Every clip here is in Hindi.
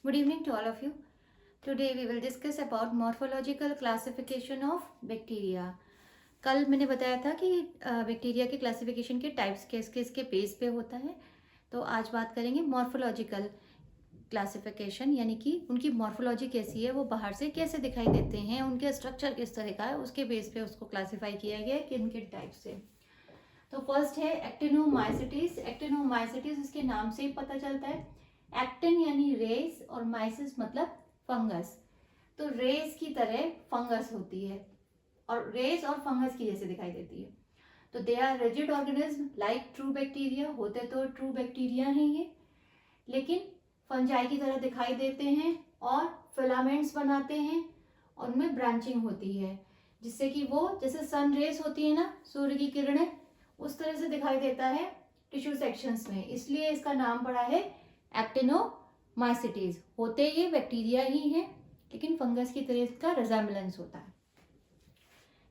Good evening to all of you. Today we will discuss about morphological classification of bacteria. कल मैंने बताया था कि बैक्टीरिया के क्लासिफिकेशन के टाइप्स किस किस के बेस पे होता है, तो आज बात करेंगे मॉर्फोलॉजिकल क्लासिफिकेशन, यानी कि उनकी मॉर्फोलॉजी कैसी है, वो बाहर से कैसे दिखाई देते हैं, उनके स्ट्रक्चर किस तरह का है, उसके बेस पे उसको क्लासीफाई किया गया है किन किन टाइप से। तो फर्स्ट है एक्टिनोमाइसिटिस। एक्टिनोमाइसिटिस इसके नाम से ही पता चलता है। एक्टिन यानी रेस और माइसिस मतलब फंगस। तो रेस की तरह फंगस होती है और रेस और फंगस की जैसे दिखाई देती है। तो they are rigid organism like true bacteria. होते तो ट्रू बैक्टीरिया हैं ये, लेकिन फंजाई की तरह दिखाई देते हैं और फिलामेंट्स बनाते हैं और उनमें ब्रांचिंग होती है, जिससे कि वो जैसे सन रेस होती है ना, सूर्य की किरणें, उस तरह से दिखाई देता है टिश्यू सेक्शंस में, इसलिए इसका नाम पड़ा है एक्टिनोमाइसिटीज। होते ये बैक्टीरिया ही हैं, लेकिन फंगस की तरह इसका रिजेम्बलेंस होता है।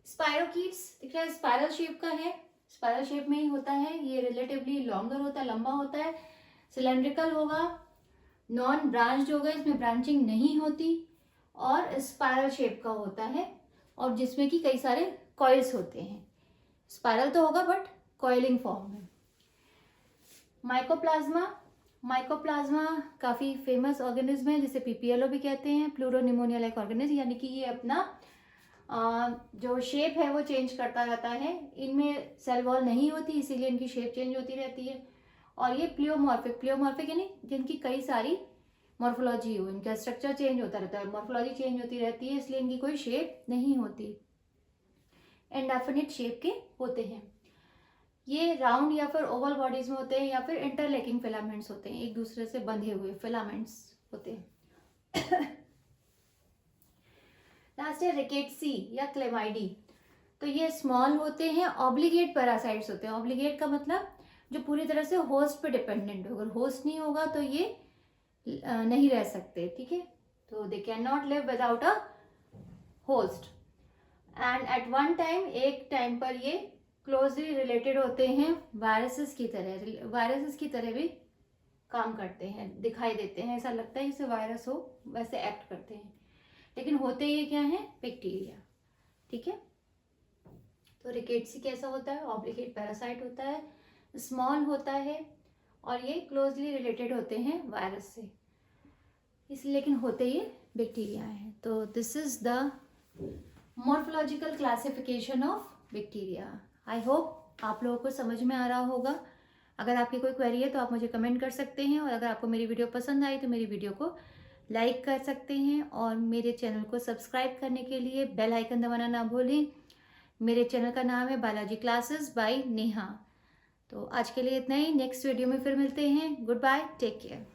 स्पाइरोकीट्स दिख रहा है, स्पाइरल शेप का है, स्पाइरल शेप में ही होता है। ये रिलेटिवली लॉन्गर होता है, लंबा होता है, सिलेंड्रिकल होगा, नॉन ब्रांच्ड होगा, इसमें ब्रांचिंग नहीं होती और स्पाइरल शेप का होता है और जिसमें कि कई सारे कॉइल्स होते हैं। स्पाइरल तो होगा बट कॉइलिंग फॉर्म में। माइकोप्लाज्मा, माइकोप्लाज्मा काफ़ी फेमस ऑर्गेनिज्म है, जिसे पीपीएलओ भी कहते हैं, प्लूरोनिमोनिया लाइक ऑर्गेनिज्म, यानी कि ये अपना जो शेप है वो चेंज करता रहता है। इनमें सेल वॉल नहीं होती, इसीलिए इनकी शेप चेंज होती रहती है। और ये प्लियोमॉर्फिक, प्लियोमॉर्फिक यानी जिनकी कई सारी मॉर्फोलॉजी हो, इनका स्ट्रक्चर चेंज होता रहता है, मॉर्फोलॉजी चेंज होती रहती है, इसलिए इनकी कोई शेप नहीं होती, इंडेफिनिट शेप के होते हैं। ये राउंड या फिर ओवल बॉडीज में होते हैं या फिर इंटरलेकिंग फिलामेंट्स होते हैं, एक दूसरे से बंधे हुए फिलामेंट्स होते हैं। लास्ट है रिकेट्सी या क्लेमाइडी। तो ये स्मॉल होते हैं, ऑब्लिगेट पैरासाइट्स होते हैं। ऑब्लिगेट का मतलब जो पूरी तरह से होस्ट पे डिपेंडेंट हो, अगर होस्ट नहीं होगा तो ये नहीं रह सकते, ठीक है। तो they can not live without a host and at one time, एक टाइम पर ये क्लोजली रिलेटेड होते हैं वायरसेस की तरह। वायरसेस की तरह भी काम करते हैं, दिखाई देते हैं, ऐसा लगता है जैसे वायरस हो, वैसे एक्ट करते हैं, लेकिन होते ये क्या है, बैक्टीरिया, ठीक है। तो रिकेट्सी कैसा होता है, ऑब्लिगेट पैरासाइट होता है, स्मॉल होता है और ये क्लोजली रिलेटेड होते हैं वायरस से, इसलिए, लेकिन होते ये बैक्टीरिया है। तो this is the morphological classification of bacteria. I hope आप लोगों को समझ में आ रहा होगा। अगर आपकी कोई क्वेरी है तो आप मुझे कमेंट कर सकते हैं, और अगर आपको मेरी वीडियो पसंद आई तो मेरी वीडियो को लाइक कर सकते हैं और मेरे चैनल को सब्सक्राइब करने के लिए बेल आइकन दबाना ना भूलें। मेरे चैनल का नाम है बालाजी क्लासेस बाय नेहा। तो आज के लिए इतना ही, नेक्स्ट वीडियो में फिर मिलते हैं। Goodbye, take care.